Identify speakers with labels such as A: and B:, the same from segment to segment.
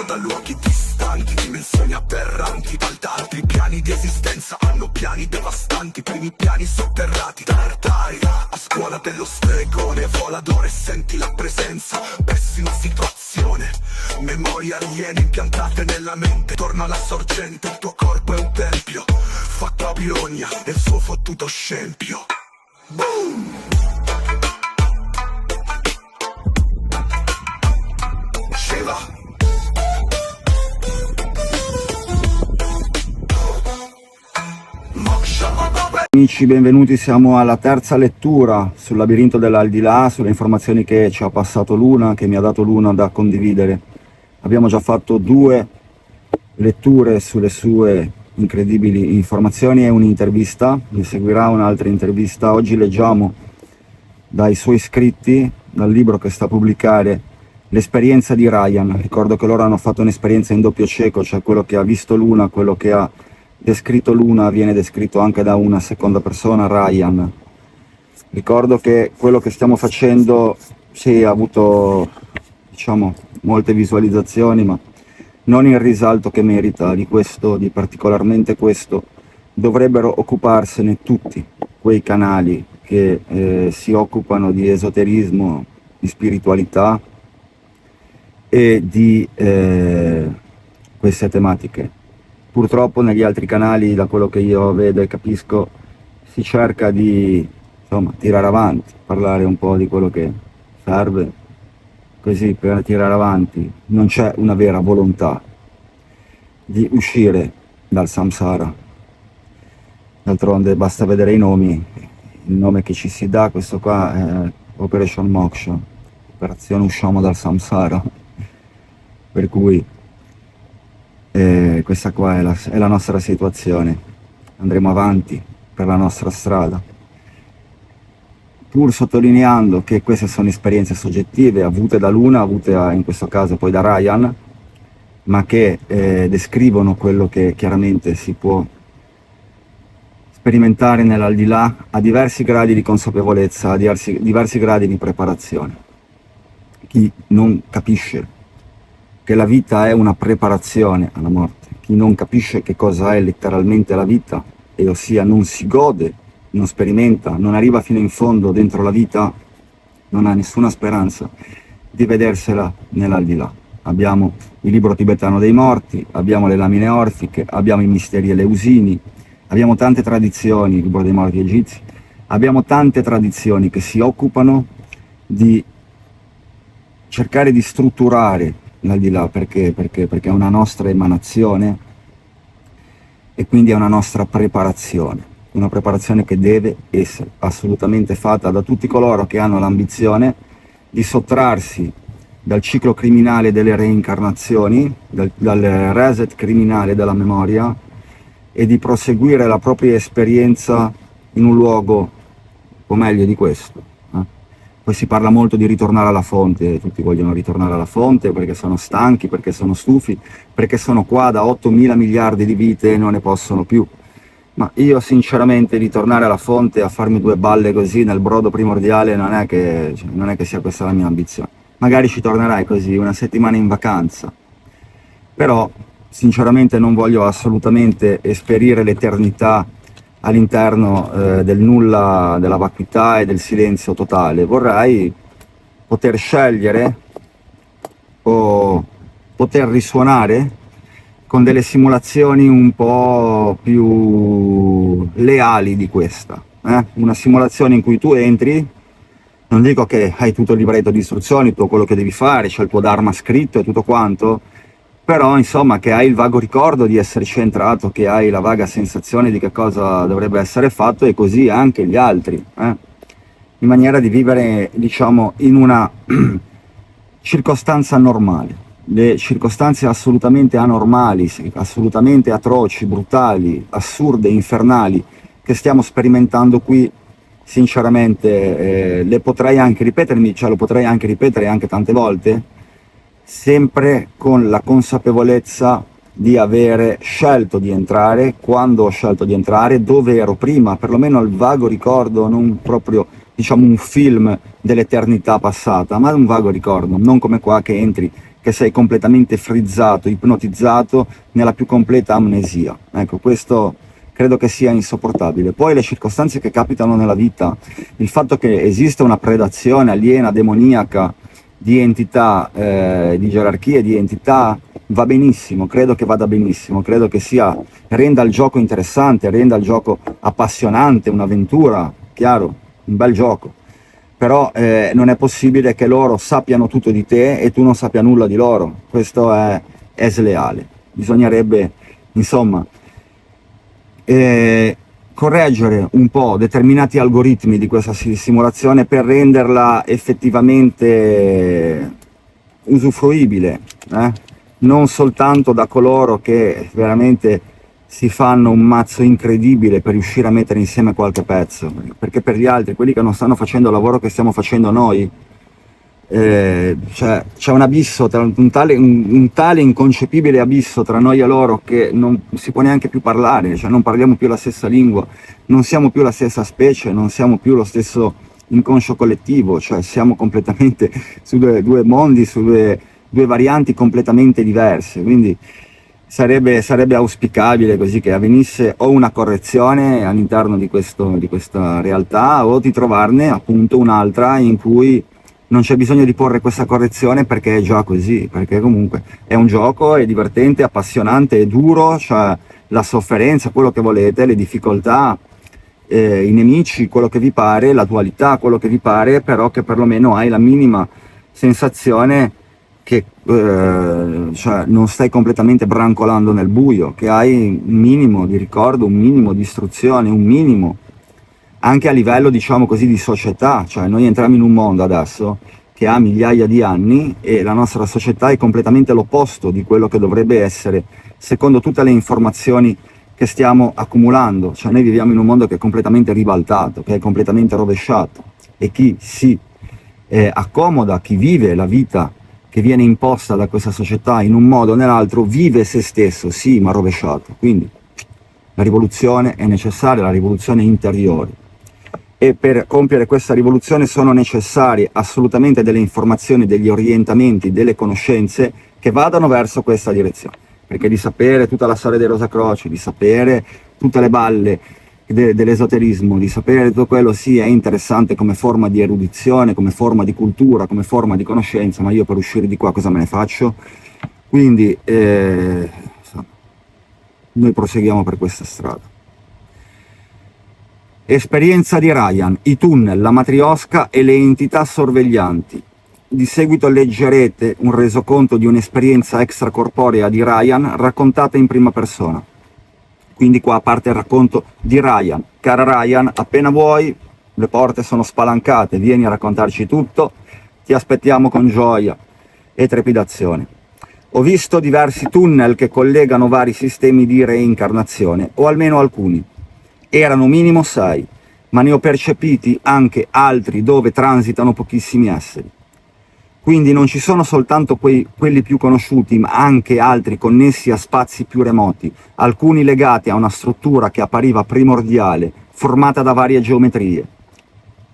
A: da luoghi distanti, dimensioni aberranti, da altri piani di esistenza, hanno piani devastanti, primi piani sotterrati, tartari, a scuola dello stregone, voladore, senti la presenza, pessima situazione, memorie aliene impiantate nella mente, torna alla sorgente, il tuo corpo è un tempio, fatto a Bilonia, e il suo fottuto scempio. Boom! Shiva.
B: Amici, benvenuti, siamo alla terza lettura sul labirinto dell'aldilà, sulle informazioni che ci ha passato Luna, che mi ha dato Luna da condividere. Abbiamo già fatto 2 letture sulle sue incredibili informazioni e un'intervista, ne seguirà un'altra intervista. Oggi leggiamo dai suoi scritti, dal libro che sta a pubblicare, l'esperienza di Ryan. Ricordo che loro hanno fatto un'esperienza in doppio cieco, cioè quello che ha visto Luna, quello che ha descritto Luna viene descritto anche da una seconda persona, Ryan. Ricordo che quello che stiamo facendo sì, ha avuto, diciamo, molte visualizzazioni, ma non il risalto che merita. Di questo, di particolarmente questo, dovrebbero occuparsene tutti quei canali che si occupano di esoterismo, di spiritualità e di queste tematiche. Purtroppo negli altri canali, da quello che io vedo e capisco, si cerca di, insomma, tirare avanti, parlare un po' di quello che serve, così per tirare avanti. Non c'è una vera volontà di uscire dal samsara. D'altronde basta vedere i nomi, il nome che ci si dà, questo qua è Operation Moksha, operazione usciamo dal samsara, per cui questa qua è la nostra situazione. Andremo avanti per la nostra strada, pur sottolineando che queste sono esperienze soggettive avute da Luna, avute in questo caso poi da Ryan, ma che descrivono quello che chiaramente si può sperimentare nell'aldilà a diversi gradi di consapevolezza, a diversi gradi di preparazione. Chi non capisce che la vita è una preparazione alla morte, chi non capisce che cosa è letteralmente la vita, e ossia non si gode, non sperimenta, non arriva fino in fondo dentro la vita, non ha nessuna speranza di vedersela nell'aldilà. Abbiamo il libro tibetano dei morti, abbiamo le lamine orfiche, abbiamo i misteri eleusini, abbiamo tante tradizioni, il libro dei morti egizi, abbiamo tante tradizioni che si occupano di cercare di strutturare l'aldilà, perché è una nostra emanazione e quindi è una nostra preparazione, una preparazione che deve essere assolutamente fatta da tutti coloro che hanno l'ambizione di sottrarsi dal ciclo criminale delle reincarnazioni, dal reset criminale della memoria, e di proseguire la propria esperienza in un luogo un po' meglio di questo. Poi si parla molto di ritornare alla fonte, tutti vogliono ritornare alla fonte perché sono stanchi, perché sono stufi, perché sono qua da 8.000 miliardi di vite e non ne possono più. Ma io sinceramente ritornare alla fonte a farmi 2 balle così nel brodo primordiale non è che sia questa la mia ambizione. Magari ci tornerai così, una settimana in vacanza, però sinceramente non voglio assolutamente esperire l'eternità all'interno del nulla, della vacuità e del silenzio totale. Vorrei poter scegliere o poter risuonare con delle simulazioni un po' più leali di questa, una simulazione in cui tu entri, non dico che hai tutto il libretto di istruzioni, tutto quello che devi fare, c'è il tuo dharma scritto e tutto quanto, però insomma che hai il vago ricordo di esserci entrato, che hai la vaga sensazione di che cosa dovrebbe essere fatto, e così anche gli altri, in maniera di vivere, diciamo, in una circostanza normale. Le circostanze assolutamente anormali, assolutamente atroci, brutali, assurde, infernali che stiamo sperimentando qui, sinceramente le potrei anche ripetermi, cioè lo potrei anche ripetere anche tante volte, sempre con la consapevolezza di avere scelto di entrare, quando ho scelto di entrare, dove ero prima, perlomeno il vago ricordo, non proprio, diciamo, un film dell'eternità passata, ma un vago ricordo, non come qua che entri che sei completamente frizzato, ipnotizzato nella più completa amnesia. Ecco, questo credo che sia insopportabile. Poi le circostanze che capitano nella vita, il fatto che esista una predazione aliena, demoniaca, di entità, di gerarchie, di entità, va benissimo, credo che vada benissimo, credo che renda il gioco interessante, renda il gioco appassionante, un'avventura, chiaro, un bel gioco. Però non è possibile che loro sappiano tutto di te e tu non sappia nulla di loro. Questo è sleale. Bisognerebbe, insomma, correggere un po' determinati algoritmi di questa simulazione per renderla effettivamente usufruibile, non soltanto da coloro che veramente si fanno un mazzo incredibile per riuscire a mettere insieme qualche pezzo, perché per gli altri, quelli che non stanno facendo il lavoro che stiamo facendo noi, c'è un abisso, un tale inconcepibile abisso tra noi e loro che non si può neanche più parlare, cioè non parliamo più la stessa lingua, non siamo più la stessa specie, non siamo più lo stesso inconscio collettivo, cioè siamo completamente su due mondi, su due varianti completamente diverse, quindi sarebbe auspicabile così che avvenisse o una correzione all'interno di questa realtà o di trovarne appunto un'altra in cui non c'è bisogno di porre questa correzione perché è già così, perché comunque è un gioco, è divertente, appassionante, è duro, cioè la sofferenza, quello che volete, le difficoltà, i nemici, quello che vi pare, la dualità, quello che vi pare, però che perlomeno hai la minima sensazione che cioè non stai completamente brancolando nel buio, che hai un minimo di ricordo, un minimo di istruzione, un minimo anche a livello, diciamo così, di società. Cioè noi entriamo in un mondo adesso che ha migliaia di anni e la nostra società è completamente l'opposto di quello che dovrebbe essere secondo tutte le informazioni che stiamo accumulando. Cioè noi viviamo in un mondo che è completamente ribaltato, che è completamente rovesciato, e chi si accomoda, chi vive la vita che viene imposta da questa società in un modo o nell'altro, vive se stesso, sì, ma rovesciato. Quindi la rivoluzione è necessaria, la rivoluzione interiore. E per compiere questa rivoluzione sono necessarie assolutamente delle informazioni, degli orientamenti, delle conoscenze che vadano verso questa direzione. Perché di sapere tutta la storia dei Rosacroci, di sapere tutte le balle dell'esoterismo, di sapere tutto quello, sì, è interessante come forma di erudizione, come forma di cultura, come forma di conoscenza, ma io per uscire di qua cosa me ne faccio? Quindi noi proseguiamo per questa strada. Esperienza di Ryan, i tunnel, la matriosca e le entità sorveglianti. Di seguito leggerete un resoconto di un'esperienza extracorporea di Ryan raccontata in prima persona. Quindi qua parte il racconto di Ryan. Cara Ryan, appena vuoi, le porte sono spalancate, vieni a raccontarci tutto, ti aspettiamo con gioia e trepidazione. Ho visto diversi tunnel che collegano vari sistemi di reincarnazione, o almeno alcuni. Erano minimo 6, ma ne ho percepiti anche altri dove transitano pochissimi esseri. Quindi non ci sono soltanto quelli più conosciuti, ma anche altri connessi a spazi più remoti, alcuni legati a una struttura che appariva primordiale, formata da varie geometrie.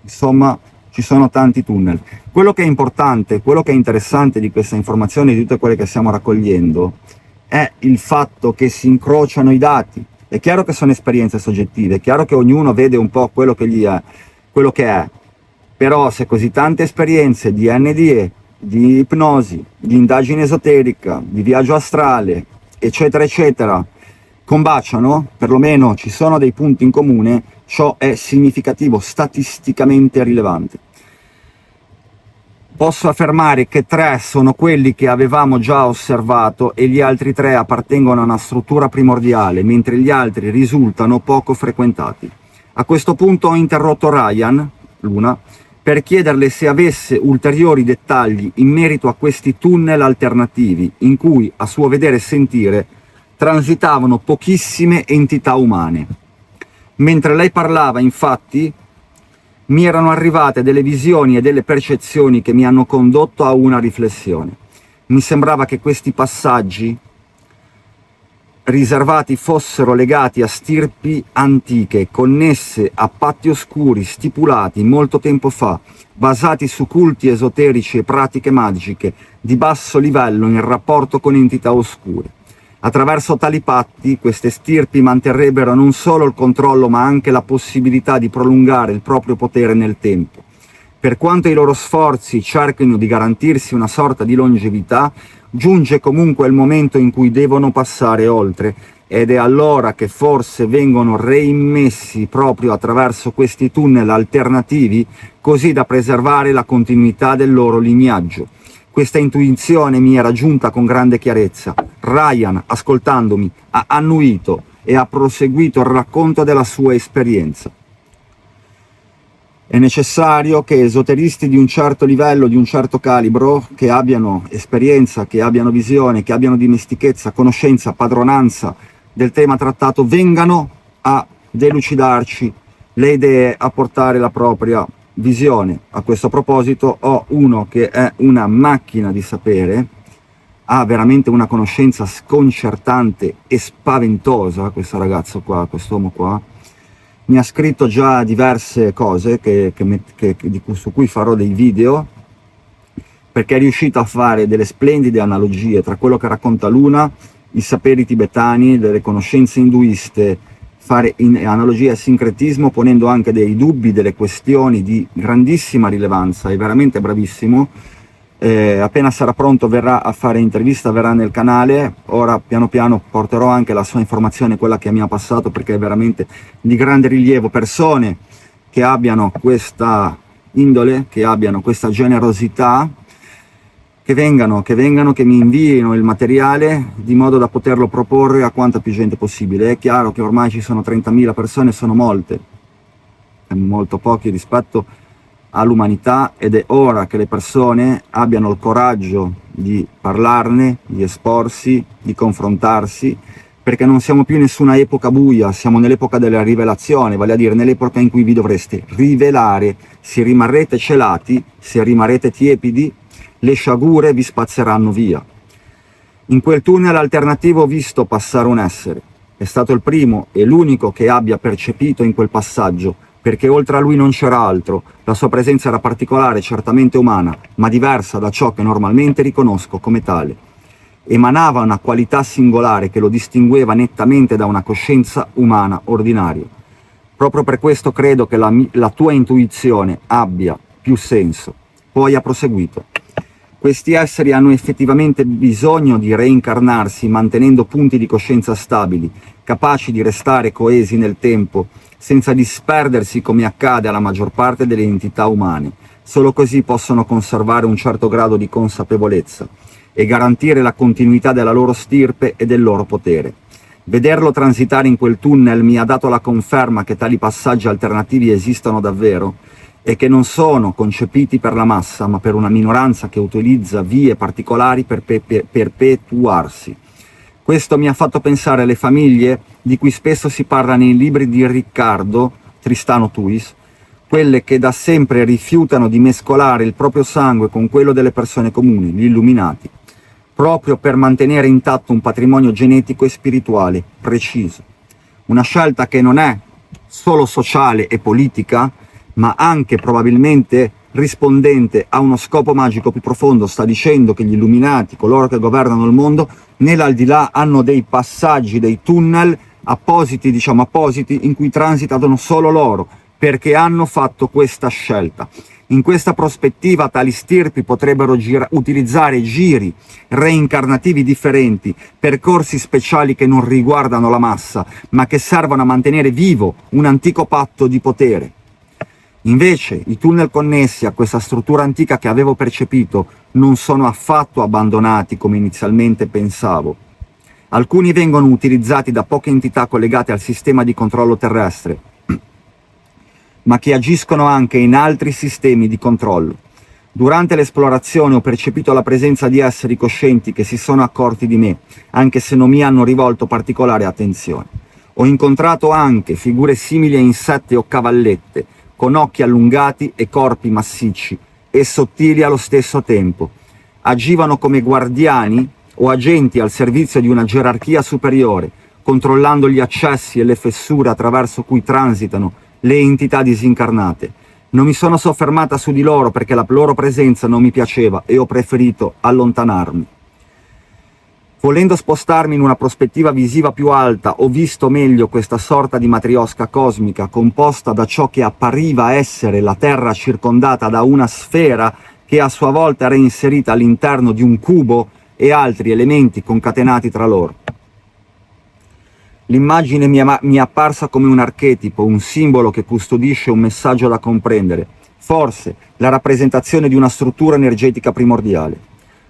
B: Insomma, ci sono tanti tunnel. Quello che è importante, quello che è interessante di questa informazione, di tutte quelle che stiamo raccogliendo, è il fatto che si incrociano i dati. È chiaro che sono esperienze soggettive, è chiaro che ognuno vede un po' quello che gli è, quello che è. Però se così tante esperienze di NDE, di ipnosi, di indagine esoterica, di viaggio astrale, eccetera, eccetera, combaciano, perlomeno ci sono dei punti in comune, ciò è significativo, statisticamente rilevante. Posso affermare che 3 sono quelli che avevamo già osservato e gli altri 3 appartengono a una struttura primordiale, mentre gli altri risultano poco frequentati. A questo punto ho interrotto Ryan, Luna, per chiederle se avesse ulteriori dettagli in merito a questi tunnel alternativi, in cui, a suo vedere e sentire, transitavano pochissime entità umane. Mentre lei parlava, infatti, mi erano arrivate delle visioni e delle percezioni che mi hanno condotto a una riflessione. Mi sembrava che questi passaggi riservati fossero legati a stirpi antiche, connesse a patti oscuri stipulati molto tempo fa, basati su culti esoterici e pratiche magiche di basso livello in rapporto con entità oscure. Attraverso tali patti, queste stirpi manterrebbero non solo il controllo ma anche la possibilità di prolungare il proprio potere nel tempo. Per quanto i loro sforzi cerchino di garantirsi una sorta di longevità, giunge comunque il momento in cui devono passare oltre, ed è allora che forse vengono reimmessi proprio attraverso questi tunnel alternativi, così da preservare la continuità del loro lignaggio. Questa intuizione mi era giunta con grande chiarezza. Ryan, ascoltandomi, ha annuito e ha proseguito il racconto della sua esperienza. È necessario che esoteristi di un certo livello, di un certo calibro, che abbiano esperienza, che abbiano visione, che abbiano dimestichezza, conoscenza, padronanza del tema trattato, vengano a delucidarci le idee, a portare la propria visione. A questo proposito ho uno che è una macchina di sapere, ha veramente una conoscenza sconcertante e spaventosa, questo ragazzo qua, quest'uomo qua. Mi ha scritto già diverse cose su cui farò dei video, perché è riuscito a fare delle splendide analogie tra quello che racconta l'una, i saperi tibetani, delle conoscenze induiste, fare analogia e sincretismo, ponendo anche dei dubbi, delle questioni di grandissima rilevanza. È veramente bravissimo. Appena sarà pronto verrà a fare intervista, verrà nel canale. Ora piano piano porterò anche la sua informazione, quella che mi ha passato, perché è veramente di grande rilievo. Persone che abbiano questa indole, che abbiano questa generosità, che vengano, che mi inviino il materiale di modo da poterlo proporre a quanta più gente possibile. È chiaro che ormai ci sono 30.000 persone, sono molte, molto pochi rispetto all'umanità, ed è ora che le persone abbiano il coraggio di parlarne, di esporsi, di confrontarsi, perché non siamo più in nessuna epoca buia, siamo nell'epoca della rivelazione, vale a dire nell'epoca in cui vi dovreste rivelare. Se rimarrete celati, se rimarrete tiepidi, le sciagure vi spazzeranno via. In quel tunnel alternativo ho visto passare un essere. È stato il primo e l'unico che abbia percepito in quel passaggio, perché oltre a lui non c'era altro. La sua presenza era particolare, certamente umana, ma diversa da ciò che normalmente riconosco come tale. Emanava una qualità singolare che lo distingueva nettamente da una coscienza umana ordinaria. Proprio per questo credo che la tua intuizione abbia più senso. Poi ha proseguito. Questi esseri hanno effettivamente bisogno di reincarnarsi mantenendo punti di coscienza stabili, capaci di restare coesi nel tempo, senza disperdersi come accade alla maggior parte delle entità umane. Solo così possono conservare un certo grado di consapevolezza e garantire la continuità della loro stirpe e del loro potere. Vederlo transitare in quel tunnel mi ha dato la conferma che tali passaggi alternativi esistono davvero e che non sono concepiti per la massa, ma per una minoranza che utilizza vie particolari per perpetuarsi. Questo mi ha fatto pensare alle famiglie di cui spesso si parla nei libri di Riccardo Tristano Tuis, quelle che da sempre rifiutano di mescolare il proprio sangue con quello delle persone comuni, gli illuminati, proprio per mantenere intatto un patrimonio genetico e spirituale preciso. Una scelta che non è solo sociale e politica, ma anche probabilmente rispondente a uno scopo magico più profondo. Sta dicendo che gli illuminati, coloro che governano il mondo, nell'aldilà hanno dei passaggi, dei tunnel appositi, in cui transitano solo loro, perché hanno fatto questa scelta. In questa prospettiva tali stirpi potrebbero utilizzare giri reincarnativi differenti, percorsi speciali che non riguardano la massa, ma che servono a mantenere vivo un antico patto di potere. Invece i tunnel connessi a questa struttura antica che avevo percepito non sono affatto abbandonati come inizialmente pensavo. Alcuni vengono utilizzati da poche entità collegate al sistema di controllo terrestre, ma che agiscono anche in altri sistemi di controllo. Durante l'esplorazione ho percepito la presenza di esseri coscienti che si sono accorti di me, anche se non mi hanno rivolto particolare attenzione. Ho incontrato anche figure simili a insetti o cavallette, con occhi allungati e corpi massicci e sottili allo stesso tempo. Agivano come guardiani o agenti al servizio di una gerarchia superiore, controllando gli accessi e le fessure attraverso cui transitano le entità disincarnate. Non mi sono soffermata su di loro perché la loro presenza non mi piaceva e ho preferito allontanarmi. Volendo spostarmi in una prospettiva visiva più alta, ho visto meglio questa sorta di matriosca cosmica composta da ciò che appariva essere la Terra circondata da una sfera che a sua volta era inserita all'interno di un cubo e altri elementi concatenati tra loro. L'immagine mi è apparsa come un archetipo, un simbolo che custodisce un messaggio da comprendere, forse la rappresentazione di una struttura energetica primordiale.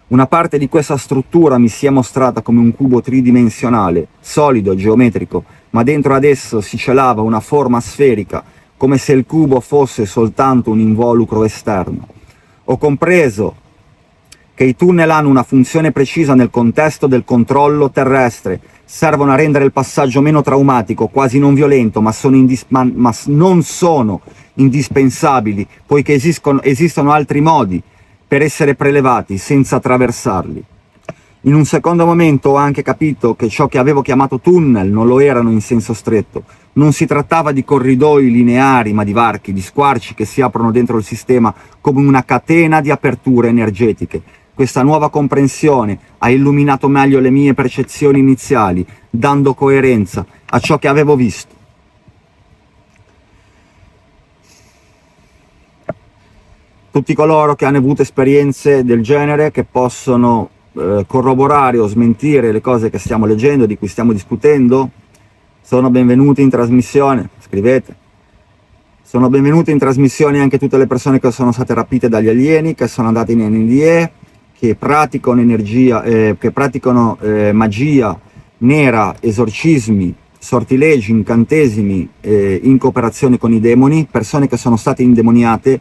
B: Una parte di questa struttura mi si è mostrata come un cubo tridimensionale, solido, geometrico, ma dentro ad esso si celava una forma sferica, come se il cubo fosse soltanto un involucro esterno. Ho compreso che i tunnel hanno una funzione precisa nel contesto del controllo terrestre, servono a rendere il passaggio meno traumatico, quasi non violento, ma non sono indispensabili, poiché esistono altri modi per essere prelevati senza attraversarli. In un secondo momento ho anche capito che ciò che avevo chiamato tunnel non lo erano in senso stretto. Non si trattava di corridoi lineari, ma di varchi, di squarci che si aprono dentro il sistema come una catena di aperture energetiche. Questa nuova comprensione ha illuminato meglio le mie percezioni iniziali, dando coerenza a ciò che avevo visto. Tutti coloro che hanno avuto esperienze del genere, che possono corroborare o smentire le cose che stiamo leggendo, di cui stiamo discutendo, sono benvenuti in trasmissione, scrivete. Sono benvenuti in trasmissione anche tutte le persone che sono state rapite dagli alieni, che sono andate in NDE, che praticano magia nera, esorcismi, sortilegi, incantesimi in cooperazione con i demoni, persone che sono state indemoniate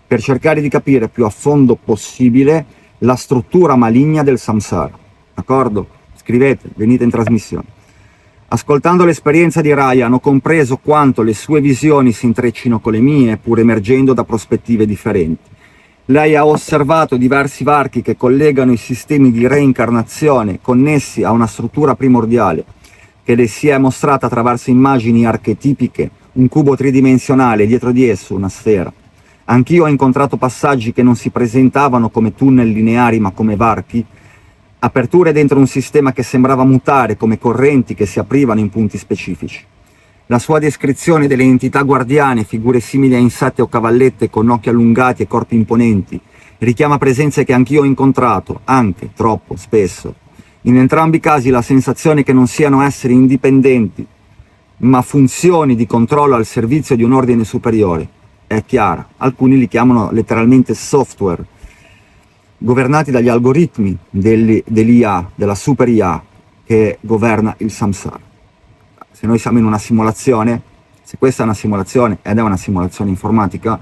B: per cercare di capire più a fondo possibile la struttura maligna del samsara. D'accordo? Scrivete, venite in trasmissione. Ascoltando l'esperienza di Ryan ho compreso quanto le sue visioni si intreccino con le mie, pur emergendo da prospettive differenti. Lei ha osservato diversi varchi che collegano i sistemi di reincarnazione connessi a una struttura primordiale, che le si è mostrata attraverso immagini archetipiche, un cubo tridimensionale, dietro di esso una sfera. Anch'io ho incontrato passaggi che non si presentavano come tunnel lineari ma come varchi, aperture dentro un sistema che sembrava mutare come correnti che si aprivano in punti specifici. La sua descrizione delle entità guardiane, figure simili a insetti o cavallette con occhi allungati e corpi imponenti, richiama presenze che anch'io ho incontrato, anche, troppo, spesso. In entrambi i casi la sensazione che non siano esseri indipendenti, ma funzioni di controllo al servizio di un ordine superiore è chiara. Alcuni li chiamano letteralmente software, governati dagli algoritmi dell'IA, della super IA che governa il samsara. Se noi siamo in una simulazione, se questa è una simulazione ed è una simulazione informatica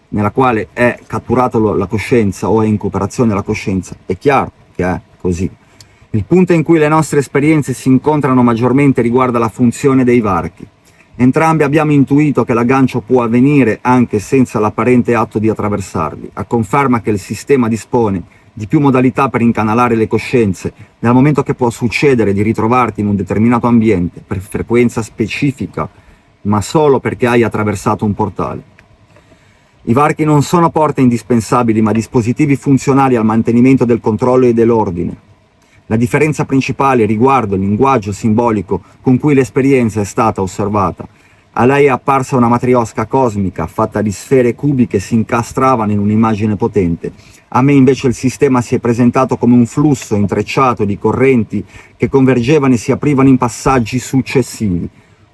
B: nella quale è catturata la coscienza o è in cooperazione la coscienza, è chiaro che è così. Il punto in cui le nostre esperienze si incontrano maggiormente riguarda la funzione dei varchi. Entrambi abbiamo intuito che l'aggancio può avvenire anche senza l'apparente atto di attraversarli, a conferma che il sistema dispone di più modalità per incanalare le coscienze, nel momento che può succedere di ritrovarti in un determinato ambiente, per frequenza specifica, ma solo perché hai attraversato un portale. I varchi non sono porte indispensabili, ma dispositivi funzionali al mantenimento del controllo e dell'ordine. La differenza principale riguarda il linguaggio simbolico con cui l'esperienza è stata osservata. A lei è apparsa una matriosca cosmica fatta di sfere cubi che si incastravano in un'immagine potente. A me invece il sistema si è presentato come un flusso intrecciato di correnti che convergevano e si aprivano in passaggi successivi.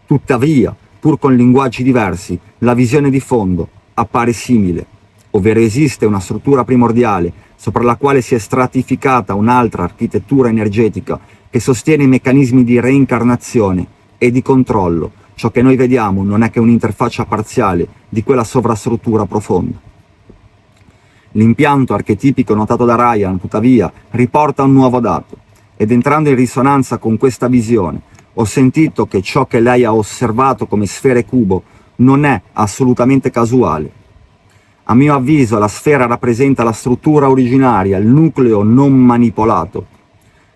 B: Tuttavia, pur con linguaggi diversi, la visione di fondo appare simile, ovvero esiste una struttura primordiale sopra la quale si è stratificata un'altra architettura energetica che sostiene i meccanismi di reincarnazione e di controllo. Ciò che noi vediamo non è che un'interfaccia parziale di quella sovrastruttura profonda. L'impianto archetipico notato da Ryan, tuttavia, riporta un nuovo dato, ed entrando in risonanza con questa visione, ho sentito che ciò che lei ha osservato come sfere cubo non è assolutamente casuale. A mio avviso la sfera rappresenta la struttura originaria, il nucleo non manipolato,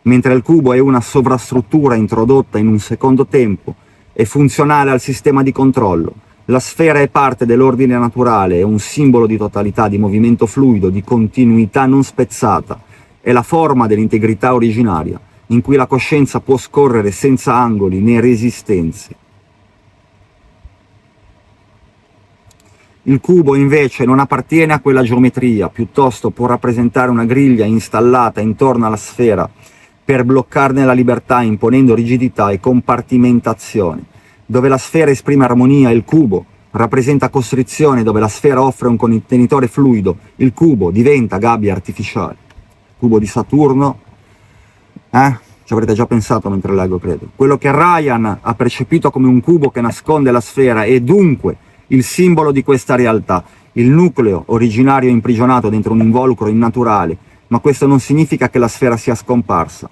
B: mentre il cubo è una sovrastruttura introdotta in un secondo tempo e funzionale al sistema di controllo. La sfera è parte dell'ordine naturale, è un simbolo di totalità, di movimento fluido, di continuità non spezzata. È la forma dell'integrità originaria, in cui la coscienza può scorrere senza angoli né resistenze. Il cubo invece non appartiene a quella geometria, piuttosto può rappresentare una griglia installata intorno alla sfera per bloccarne la libertà, imponendo rigidità e compartimentazione. Dove la sfera esprime armonia, il cubo rappresenta costrizione, dove la sfera offre un contenitore fluido, il cubo diventa gabbia artificiale. Cubo di Saturno, ci avrete già pensato mentre leggo, credo. Quello che Ryan ha percepito come un cubo che nasconde la sfera è dunque il simbolo di questa realtà, il nucleo originario imprigionato dentro un involucro innaturale, ma questo non significa che la sfera sia scomparsa.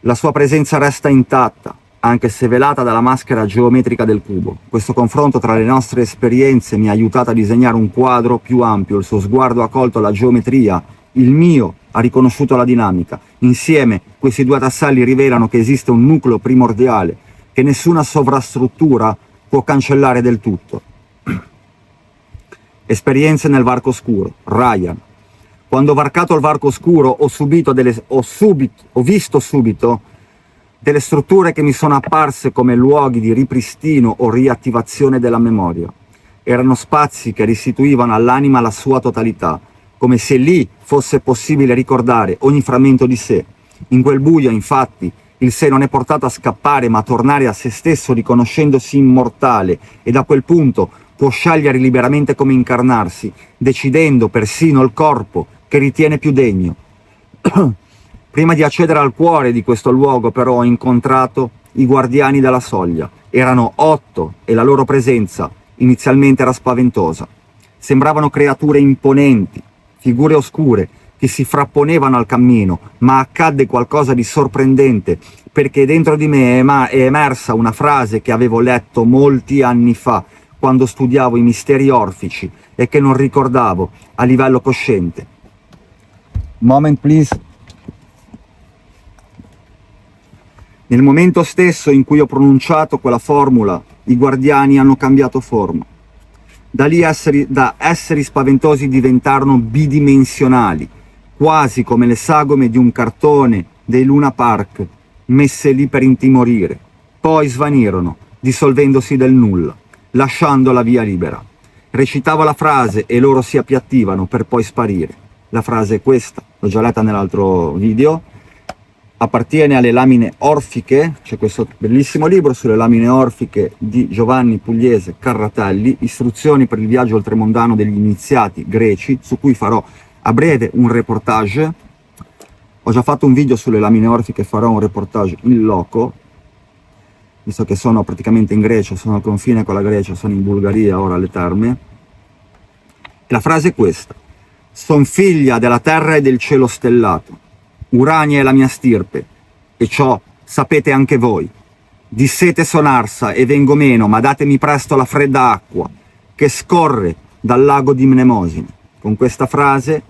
B: La sua presenza resta intatta, anche se velata dalla maschera geometrica del cubo. Questo confronto tra le nostre esperienze mi ha aiutato a disegnare un quadro più ampio, il suo sguardo ha colto la geometria, il mio ha riconosciuto la dinamica. Insieme questi due tasselli rivelano che esiste un nucleo primordiale, che nessuna sovrastruttura può cancellare del tutto. Esperienze nel varco oscuro. Ryan. Quando ho varcato il varco oscuro ho visto subito delle strutture che mi sono apparse come luoghi di ripristino o riattivazione della memoria. Erano spazi che restituivano all'anima la sua totalità, come se lì fosse possibile ricordare ogni frammento di sé. In quel buio, infatti, il sé non è portato a scappare, ma a tornare a se stesso riconoscendosi immortale, e da quel punto può scegliere liberamente come incarnarsi, decidendo persino il corpo che ritiene più degno. Prima di accedere al cuore di questo luogo, però, ho incontrato i guardiani della soglia. Erano 8 e la loro presenza inizialmente era spaventosa. Sembravano creature imponenti, figure oscure, che si frapponevano al cammino, ma accadde qualcosa di sorprendente, perché dentro di me è emersa una frase che avevo letto molti anni fa, quando studiavo i misteri orfici, e che non ricordavo a livello cosciente. Moment, please. Nel momento stesso in cui ho pronunciato quella formula, i guardiani hanno cambiato forma. Da lì da esseri spaventosi diventarono bidimensionali, quasi come le sagome di un cartone dei Luna Park, messe lì per intimorire. Poi svanirono, dissolvendosi del nulla, lasciando la via libera. Recitavo la frase e loro si appiattivano per poi sparire. La frase è questa, l'ho già letta nell'altro video, appartiene alle lamine orfiche. C'è questo bellissimo libro sulle lamine orfiche di Giovanni Pugliese Carratelli, istruzioni per il viaggio oltremondano degli iniziati greci, su cui farò a breve un reportage. Ho già fatto un video sulle lamine orfiche, farò un reportage in loco, visto che sono praticamente in Grecia, sono al confine con la Grecia, sono in Bulgaria ora alle terme. La frase è questa: son figlia della terra e del cielo stellato, Urania è la mia stirpe, e ciò sapete anche voi. Di sete son arsa e vengo meno, ma datemi presto la fredda acqua che scorre dal lago di Mnemosine. Con questa frase,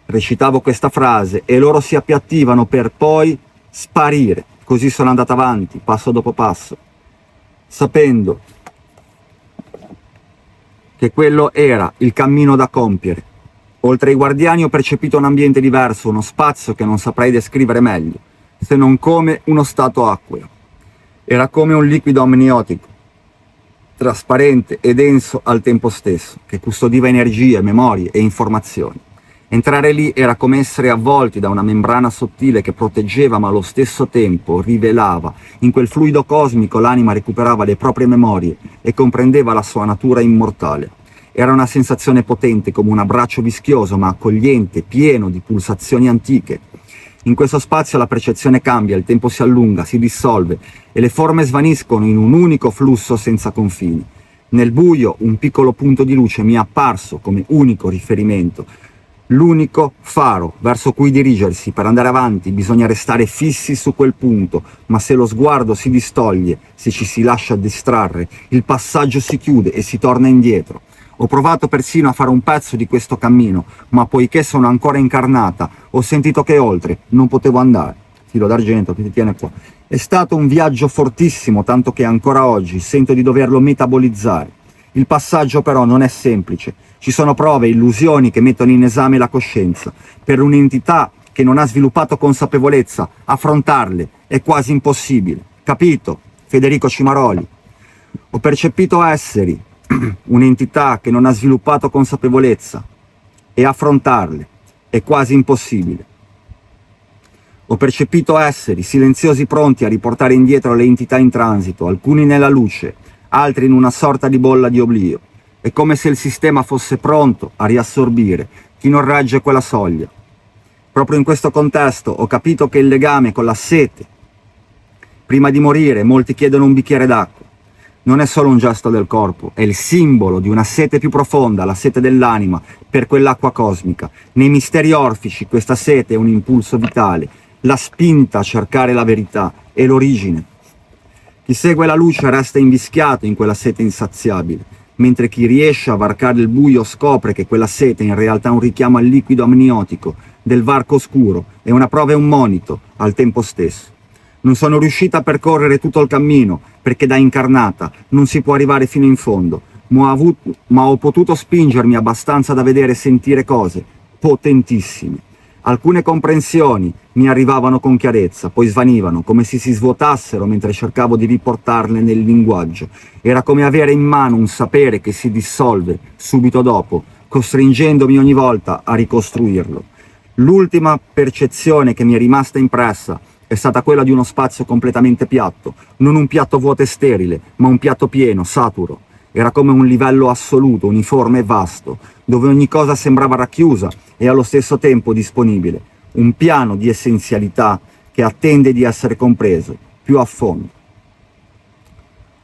B: recitavo questa frase e loro si appiattivano per poi sparire. Così sono andata avanti, passo dopo passo, sapendo che quello era il cammino da compiere. Oltre ai guardiani ho percepito un ambiente diverso, uno spazio che non saprei descrivere meglio, se non come uno stato acqueo. Era come un liquido amniotico, trasparente e denso al tempo stesso, che custodiva energie, memorie e informazioni. Entrare lì era come essere avvolti da una membrana sottile che proteggeva ma allo stesso tempo rivelava. In quel fluido cosmico l'anima recuperava le proprie memorie e comprendeva la sua natura immortale. Era una sensazione potente, come un abbraccio vischioso ma accogliente, pieno di pulsazioni antiche. In questo spazio la percezione cambia, il tempo si allunga, si dissolve e le forme svaniscono in un unico flusso senza confini. Nel buio un piccolo punto di luce mi è apparso come unico riferimento, l'unico faro verso cui dirigersi. Per andare avanti bisogna restare fissi su quel punto, ma se lo sguardo si distoglie, se ci si lascia distrarre, il passaggio si chiude e si torna indietro. Ho provato persino a fare un pezzo di questo cammino, ma poiché sono ancora incarnata, ho sentito che oltre non potevo andare. filo d'argento che ti tiene qua. È stato un viaggio fortissimo, tanto che ancora oggi sento di doverlo metabolizzare. Il passaggio però non è semplice. Ci sono prove e illusioni che mettono in esame la coscienza. Per un'entità che non ha sviluppato consapevolezza, affrontarle è quasi impossibile. Capito? Federico Cimaroli. Ho percepito esseri, un'entità che non ha sviluppato consapevolezza, e affrontarle è quasi impossibile. Ho percepito esseri silenziosi pronti a riportare indietro le entità in transito, alcuni nella luce, altri in una sorta di bolla di oblio. È come se il sistema fosse pronto a riassorbire chi non regge quella soglia. Proprio in questo contesto ho capito che il legame con la sete, prima di morire molti chiedono un bicchiere d'acqua, non è solo un gesto del corpo, è il simbolo di una sete più profonda, la sete dell'anima, per quell'acqua cosmica. Nei misteri orfici questa sete è un impulso vitale, la spinta a cercare la verità e l'origine. Chi segue la luce resta invischiato in quella sete insaziabile, mentre chi riesce a varcare il buio scopre che quella sete è in realtà un richiamo al liquido amniotico del varco oscuro, è una prova e un monito al tempo stesso. Non sono riuscita a percorrere tutto il cammino, perché da incarnata non si può arrivare fino in fondo, ma ho potuto spingermi abbastanza da vedere e sentire cose potentissime. Alcune comprensioni mi arrivavano con chiarezza, poi svanivano, come se si svuotassero mentre cercavo di riportarle nel linguaggio. Era come avere in mano un sapere che si dissolve subito dopo, costringendomi ogni volta a ricostruirlo. L'ultima percezione che mi è rimasta impressa è stata quella di uno spazio completamente piatto, non un piatto vuoto e sterile, ma un piatto pieno, saturo. Era come un livello assoluto, uniforme e vasto, dove ogni cosa sembrava racchiusa e allo stesso tempo disponibile. Un piano di essenzialità che attende di essere compreso più a fondo.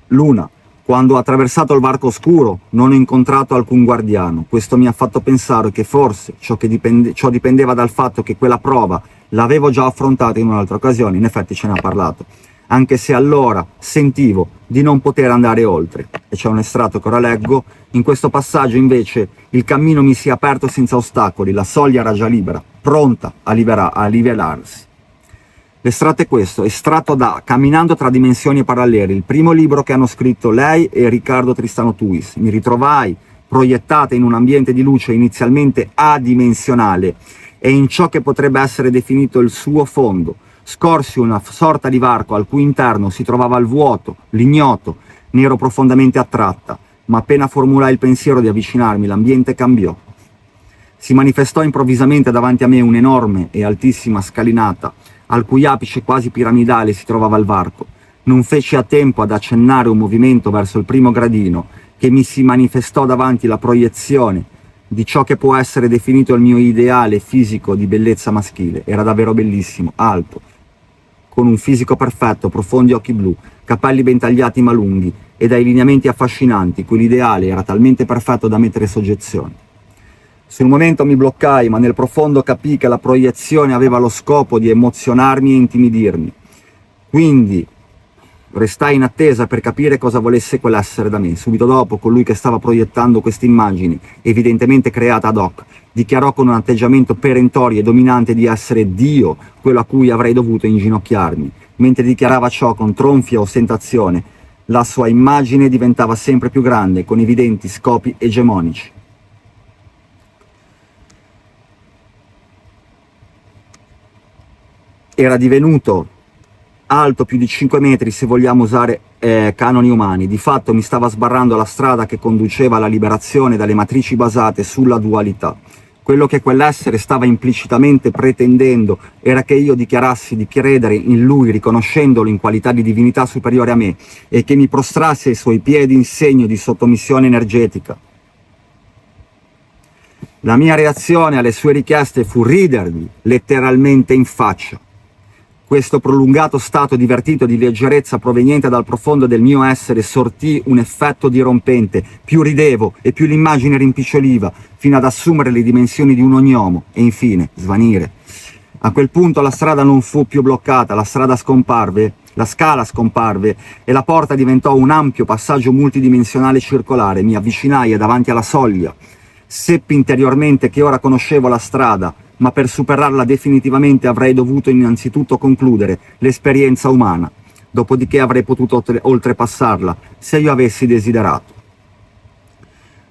B: Luna. Quando ho attraversato il varco oscuro non ho incontrato alcun guardiano. Questo mi ha fatto pensare che forse ciò dipendeva dal fatto che quella prova l'avevo già affrontata in un'altra occasione, in effetti ce ne ha parlato, anche se allora sentivo di non poter andare oltre. E c'è un estratto che ora leggo. In questo passaggio invece il cammino mi si è aperto senza ostacoli, la soglia era già libera, pronta a livellarsi. L'estratto è questo, estratto da Camminando tra dimensioni parallele, il primo libro che hanno scritto lei e Riccardo Tristano Tuis. Mi ritrovai proiettata in un ambiente di luce inizialmente adimensionale e in ciò che potrebbe essere definito il suo fondo. Scorsi una sorta di varco al cui interno si trovava il vuoto, l'ignoto. Ne ero profondamente attratta, ma appena formulai il pensiero di avvicinarmi, l'ambiente cambiò. Si manifestò improvvisamente davanti a me un'enorme e altissima scalinata, al cui apice quasi piramidale si trovava il varco. Non feci a tempo ad accennare un movimento verso il primo gradino, che mi si manifestò davanti la proiezione di ciò che può essere definito il mio ideale fisico di bellezza maschile. Era davvero bellissimo, alto, con un fisico perfetto, profondi occhi blu, capelli ben tagliati ma lunghi e dai lineamenti affascinanti, cui l'ideale era talmente perfetto da mettere soggezione. Sul momento mi bloccai, ma nel profondo capii che la proiezione aveva lo scopo di emozionarmi e intimidirmi. Quindi restai in attesa per capire cosa volesse quell'essere da me. Subito dopo, colui che stava proiettando queste immagini, evidentemente creata ad hoc, dichiarò con un atteggiamento perentorio e dominante di essere Dio, quello a cui avrei dovuto inginocchiarmi. Mentre dichiarava ciò con tronfia ostentazione, la sua immagine diventava sempre più grande, con evidenti scopi egemonici. Era divenuto alto più di 5 metri se vogliamo usare canoni umani. Di fatto mi stava sbarrando la strada che conduceva alla liberazione dalle matrici basate sulla dualità. Quello che quell'essere stava implicitamente pretendendo era che io dichiarassi di credere in lui, riconoscendolo in qualità di divinità superiore a me, e che mi prostrassi ai suoi piedi in segno di sottomissione energetica. La mia reazione alle sue richieste fu ridergli letteralmente in faccia. Questo prolungato stato divertito di leggerezza proveniente dal profondo del mio essere sortì un effetto dirompente. Più ridevo e più l'immagine rimpiccioliva, fino ad assumere le dimensioni di un ognomo e infine svanire. A quel punto la strada non fu più bloccata, la scala scomparve e la porta diventò un ampio passaggio multidimensionale circolare. Mi avvicinai e davanti alla soglia seppi interiormente che ora conoscevo la strada ma per superarla definitivamente avrei dovuto innanzitutto concludere l'esperienza umana, dopodiché avrei potuto oltrepassarla se io avessi desiderato.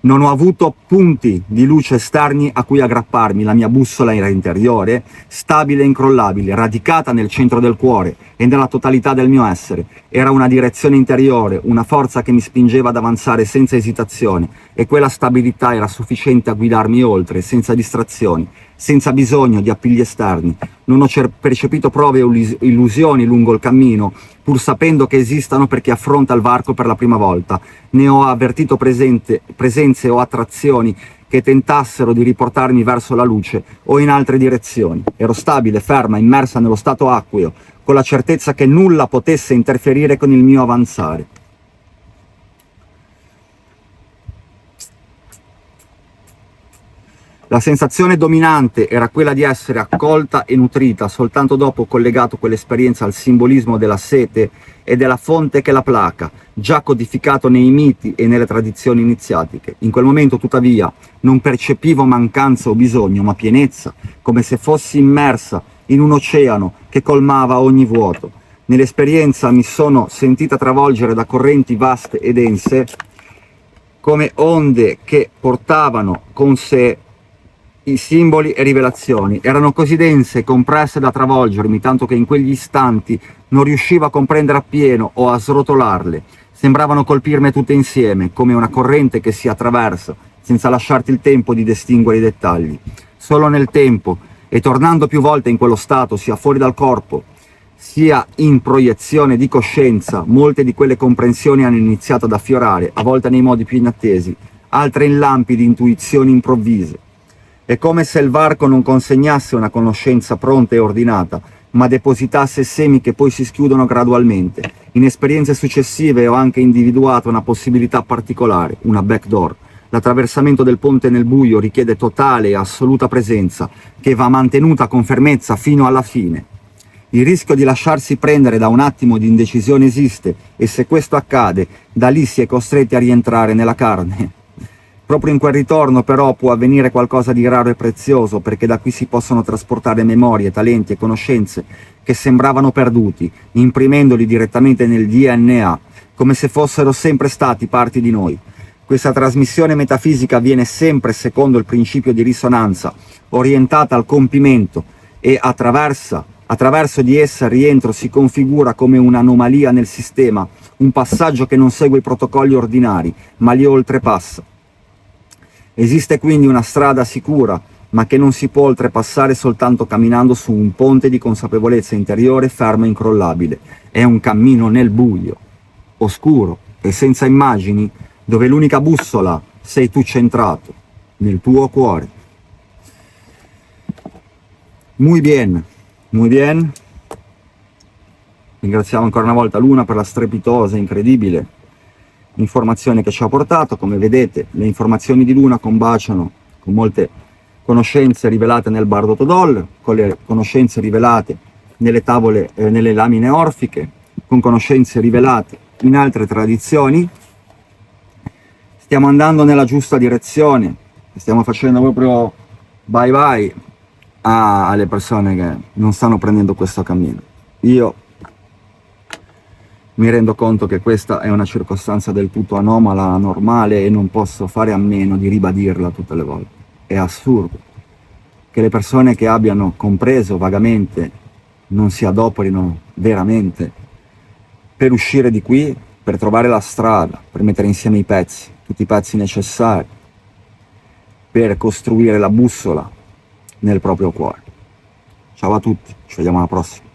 B: Non ho avuto punti di luce esterni a cui aggrapparmi, la mia bussola era interiore, stabile e incrollabile, radicata nel centro del cuore e nella totalità del mio essere. Era una direzione interiore, una forza che mi spingeva ad avanzare senza esitazione, e quella stabilità era sufficiente a guidarmi oltre, senza distrazioni, senza bisogno di appigli esterni. Non ho percepito prove o illusioni lungo il cammino, pur sapendo che esistano per chi affronta il varco per la prima volta. Ne ho avvertito presenze o attrazioni che tentassero di riportarmi verso la luce o in altre direzioni. Ero stabile, ferma, immersa nello stato acqueo, con la certezza che nulla potesse interferire con il mio avanzare. La sensazione dominante era quella di essere accolta e nutrita. Soltanto dopo ho collegato quell'esperienza al simbolismo della sete e della fonte che la placa, già codificato nei miti e nelle tradizioni iniziatiche. In quel momento, tuttavia, non percepivo mancanza o bisogno, ma pienezza, come se fossi immersa in un oceano che colmava ogni vuoto. Nell'esperienza mi sono sentita travolgere da correnti vaste e dense, come onde che portavano con sé i simboli e rivelazioni. Erano così dense e compresse da travolgermi, tanto che in quegli istanti non riuscivo a comprendere appieno o a srotolarle. Sembravano colpirmi tutte insieme, come una corrente che si attraversa, senza lasciarti il tempo di distinguere i dettagli. Solo nel tempo, e tornando più volte in quello stato, sia fuori dal corpo, sia in proiezione di coscienza, molte di quelle comprensioni hanno iniziato ad affiorare, a volte nei modi più inattesi, altre in lampi di intuizioni improvvise. È come se il varco non consegnasse una conoscenza pronta e ordinata, ma depositasse semi che poi si schiudono gradualmente. In esperienze successive ho anche individuato una possibilità particolare, una backdoor. L'attraversamento del ponte nel buio richiede totale e assoluta presenza, che va mantenuta con fermezza fino alla fine. Il rischio di lasciarsi prendere da un attimo di indecisione esiste, e se questo accade, da lì si è costretti a rientrare nella carne. Proprio in quel ritorno però può avvenire qualcosa di raro e prezioso, perché da qui si possono trasportare memorie, talenti e conoscenze che sembravano perduti, imprimendoli direttamente nel DNA, come se fossero sempre stati parti di noi. Questa trasmissione metafisica avviene sempre secondo il principio di risonanza, orientata al compimento, e attraverso di essa il rientro si configura come un'anomalia nel sistema, un passaggio che non segue i protocolli ordinari, ma li oltrepassa. Esiste quindi una strada sicura, ma che non si può oltrepassare soltanto camminando su un ponte di consapevolezza interiore fermo e incrollabile. È un cammino nel buio, oscuro e senza immagini, dove l'unica bussola sei tu centrato, nel tuo cuore. Muy bien, muy bien. Ringraziamo ancora una volta Luna per la strepitosa, incredibile informazione che ci ha portato. Come vedete, le informazioni di Luna combaciano con molte conoscenze rivelate nel Bardo Todol, con le conoscenze rivelate nelle tavole, nelle lamine orfiche, con conoscenze rivelate in altre tradizioni. Stiamo andando nella giusta direzione, stiamo facendo proprio bye bye alle persone che non stanno prendendo questo cammino. Io mi rendo conto che questa è una circostanza del tutto anomala, anormale, e non posso fare a meno di ribadirla tutte le volte. È assurdo che le persone che abbiano compreso vagamente non si adoperino veramente per uscire di qui, per trovare la strada, per mettere insieme i pezzi, tutti i pezzi necessari, per costruire la bussola nel proprio cuore. Ciao a tutti, ci vediamo alla prossima.